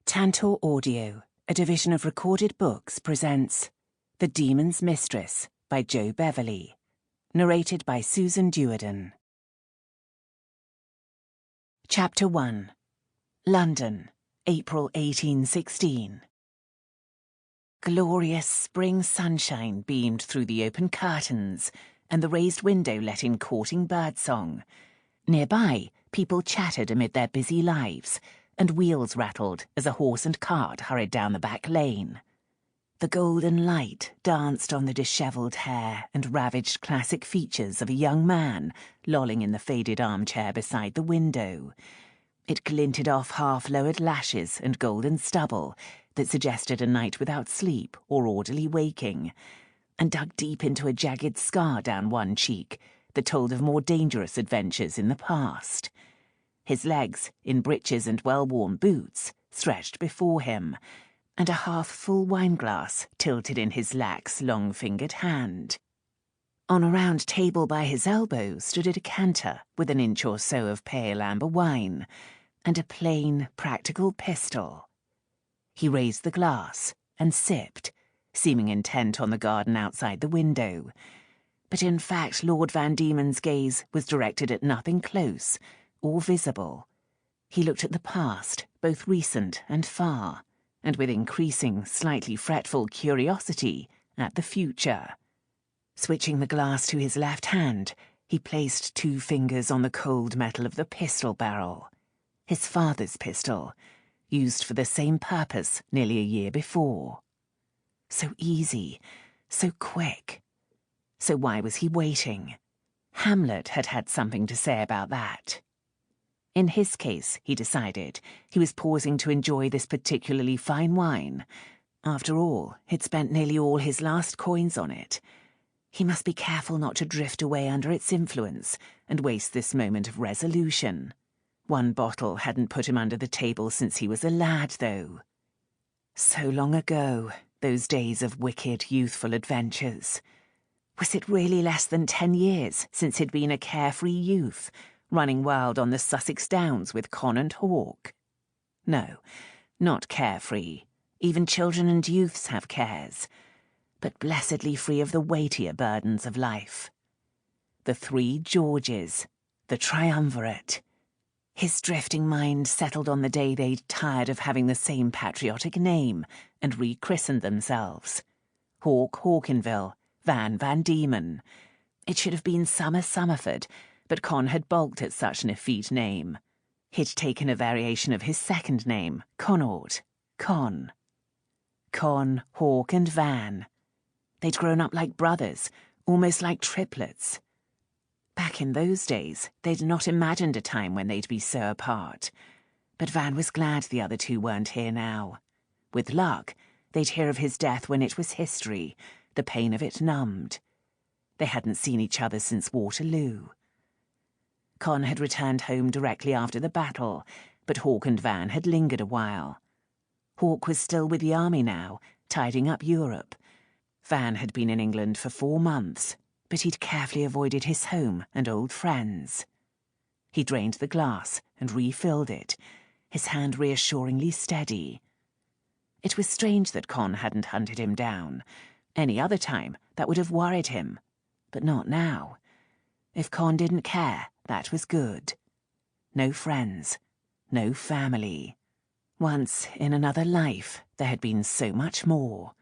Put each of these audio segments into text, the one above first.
Tantor Audio, a division of Recorded Books, presents The Demon's Mistress by Beverley, narrated by Susan Duerden. Chapter 1. London, April 1816. Glorious spring sunshine beamed through the open curtains, and the raised window let in courting birdsong. Nearby, people chattered amid their busy lives, and wheels rattled as a horse and cart hurried down the back lane. The golden light danced on the dishevelled hair and ravaged classic features of a young man lolling in the faded armchair beside the window. It glinted off half-lowered lashes and golden stubble that suggested a night without sleep or orderly waking, and dug deep into a jagged scar down one cheek that told of more dangerous adventures in the past. His legs, in breeches and well-worn boots, stretched before him, and a half-full wineglass tilted in his lax, long-fingered hand. On a round table by his elbow stood a decanter with an inch or so of pale amber wine, and a plain, practical pistol. He raised the glass and sipped, seeming intent on the garden outside the window. But in fact Lord Van Diemen's gaze was directed at nothing close or visible. He looked at the past, both recent and far, and with increasing, slightly fretful curiosity at the future. Switching the glass to his left hand, he placed 2 fingers on the cold metal of the pistol barrel. His father's pistol, used for the same purpose nearly a year before. So easy, so quick. So why was he waiting? Hamlet had had something to say about that. In his case, he decided, he was pausing to enjoy this particularly fine wine. After all, he'd spent nearly all his last coins on it. He must be careful not to drift away under its influence and waste this moment of resolution. 1 bottle hadn't put him under the table since he was a lad, though. So long ago, those days of wicked, youthful adventures. Was it really less than 10 years since he'd been a carefree youth, running wild on the Sussex Downs with Con and Hawk? No, not carefree. Even children and youths have cares, but blessedly free of the weightier burdens of life. The 3 Georges, the triumvirate. His drifting mind settled on the day they'd tired of having the same patriotic name and rechristened themselves. Hawk Hawkinville, Van Diemen. It should have been Summer Summerford, but Con had balked at such an effete name. He'd taken a variation of his second name, Connaught. Con, Hawk and Van. They'd grown up like brothers, almost like triplets. Back in those days, they'd not imagined a time when they'd be so apart. But Van was glad the other 2 weren't here now. With luck, they'd hear of his death when it was history, the pain of it numbed. They hadn't seen each other since Waterloo. Con had returned home directly after the battle, but Hawk and Van had lingered a while. Hawk was still with the army now, tidying up Europe. Van had been in England for 4 months, but he'd carefully avoided his home and old friends. He drained the glass and refilled it, his hand reassuringly steady. It was strange that Con hadn't hunted him down. Any other time, that would have worried him, but not now. If Con didn't care, that was good. No friends, no family. Once, in another life, there had been so much more.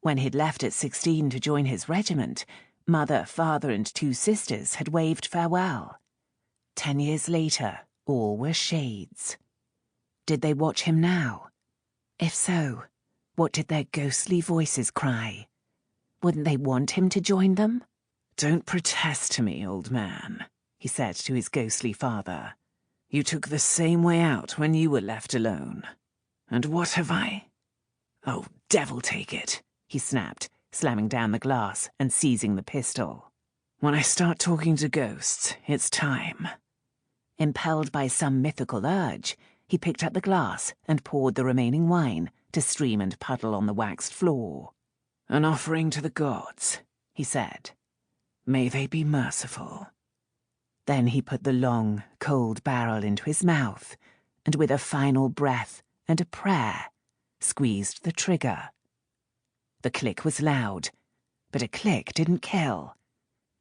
When he'd left at 16 to join his regiment, mother, father, and 2 sisters had waved farewell. 10 years later, all were shades. Did they watch him now? If so, what did their ghostly voices cry? Wouldn't they want him to join them? "Don't protest to me, old man," he said to his ghostly father. "You took the same way out when you were left alone. And what have I—" "Oh, devil take it," he snapped, slamming down the glass and seizing the pistol. "When I start talking to ghosts, it's time." Impelled by some mythical urge, he picked up the glass and poured the remaining wine to stream and puddle on the waxed floor. "An offering to the gods," he said. "May they be merciful." Then he put the long, cold barrel into his mouth, and with a final breath and a prayer, squeezed the trigger. The click was loud, but a click didn't kill.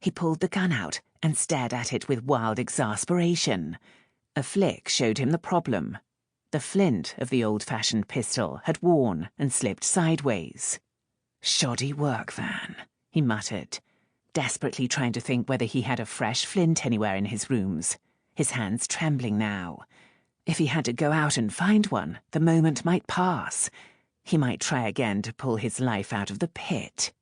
He pulled the gun out and stared at it with wild exasperation. A flick showed him the problem. The flint of the old-fashioned pistol had worn and slipped sideways. "Shoddy work, Van," he muttered, desperately trying to think whether he had a fresh flint anywhere in his rooms, his hands trembling now. If he had to go out and find one, the moment might pass. He might try again to pull his life out of the pit.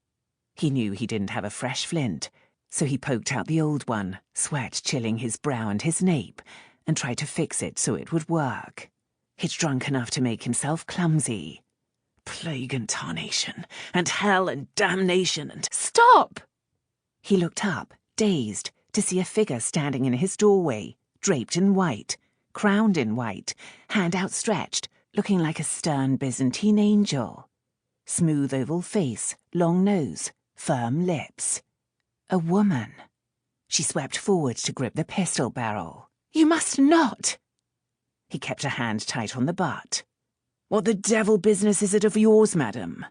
He knew he didn't have a fresh flint, so he poked out the old one, sweat chilling his brow and his nape, and tried to fix it so it would work. He'd drunk enough to make himself clumsy. "Plague and tarnation, and hell and damnation and—" "Stop!" He looked up, dazed, to see a figure standing in his doorway, draped in white, crowned in white, hand outstretched, looking like a stern Byzantine angel. Smooth oval face, long nose, firm lips. A woman. She swept forward to grip the pistol barrel. "You must not!" He kept a hand tight on the butt. "What the devil business is it of yours, madam?"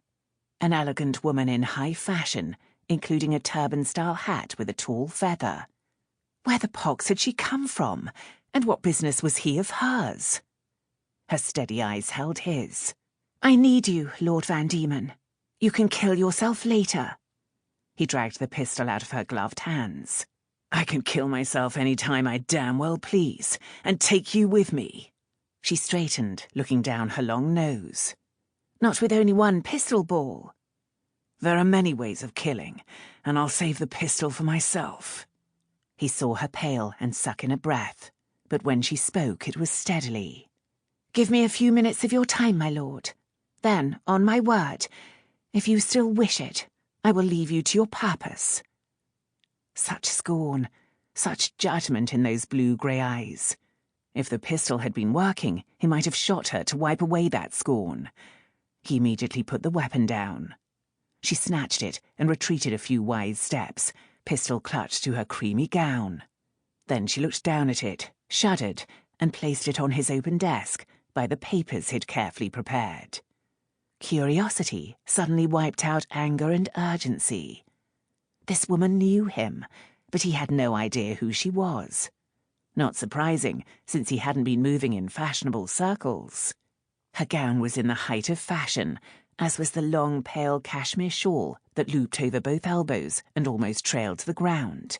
An elegant woman in high fashion, including a turban-style hat with a tall feather. Where the pox had she come from, and what business was he of hers? Her steady eyes held his. "I need you, Lord Van Diemen. You can kill yourself later." He dragged the pistol out of her gloved hands. "I can kill myself any time I damn well please, and take you with me." She straightened, looking down her long nose. "Not with only one pistol ball." "There are many ways of killing, and I'll save the pistol for myself." He saw her pale and suck in a breath, but when she spoke it was steadily. "Give me a few minutes of your time, my lord. Then, on my word, if you still wish it, I will leave you to your purpose." Such scorn, such judgment in those blue-grey eyes. If the pistol had been working, he might have shot her to wipe away that scorn. He immediately put the weapon down. She snatched it and retreated a few wise steps, pistol clutched to her creamy gown. Then she looked down at it, shuddered, and placed it on his open desk by the papers he'd carefully prepared. Curiosity suddenly wiped out anger and urgency. This woman knew him, but he had no idea who she was. Not surprising, since he hadn't been moving in fashionable circles. Her gown was in the height of fashion, as was the long, pale cashmere shawl that looped over both elbows and almost trailed to the ground.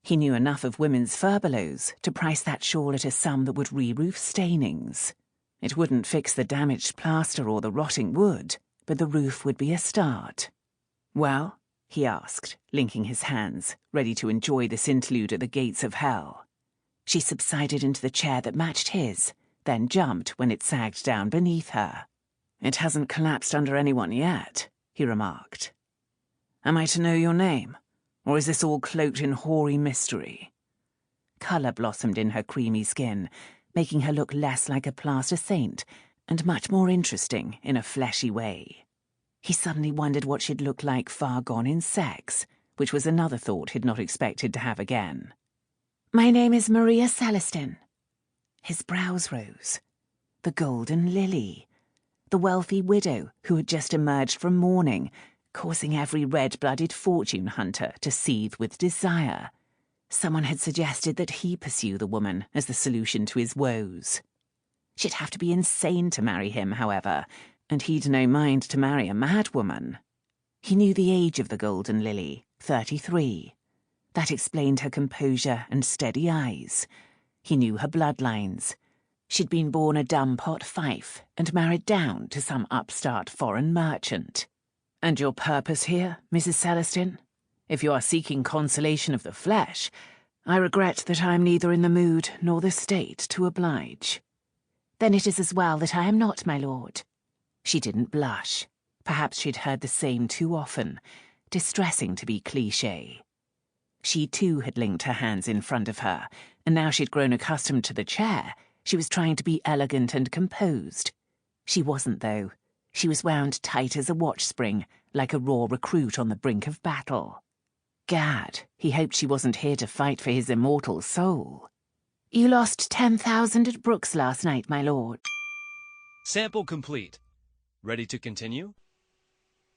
He knew enough of women's furbelows to price that shawl at a sum that would re-roof stainings. It wouldn't fix the damaged plaster or the rotting wood, but the roof would be a start. "Well?" he asked, linking his hands, ready to enjoy this interlude at the gates of hell. She subsided into the chair that matched his, then jumped when it sagged down beneath her. "It hasn't collapsed under anyone yet," he remarked. "Am I to know your name, or is this all cloaked in hoary mystery?" Colour blossomed in her creamy skin, making her look less like a plaster saint and much more interesting in a fleshy way. He suddenly wondered what she'd look like far gone in sex, which was another thought he'd not expected to have again. "My name is Maria Celestin." His brows rose. The golden lily. The wealthy widow who had just emerged from mourning, causing every red-blooded fortune hunter to seethe with desire. Someone had suggested that he pursue the woman as the solution to his woes. She'd have to be insane to marry him, however, and he'd no mind to marry a madwoman. He knew the age of the golden lily, 33. That explained her composure and steady eyes. He knew her bloodlines. She'd been born a dumb-pot fife and married down to some upstart foreign merchant. "And your purpose here, Mrs. Celestin? If you are seeking consolation of the flesh, I regret that I am neither in the mood nor the state to oblige." "Then it is as well that I am not, my lord." She didn't blush. Perhaps she'd heard the same too often. Distressing to be cliché. She too had linked her hands in front of her, and now she'd grown accustomed to the chair. She was trying to be elegant and composed. She wasn't, though. She was wound tight as a watch spring, like a raw recruit on the brink of battle. Gad, he hoped she wasn't here to fight for his immortal soul. "You lost 10,000 at Brooks last night, my lord." Sample complete. Ready to continue?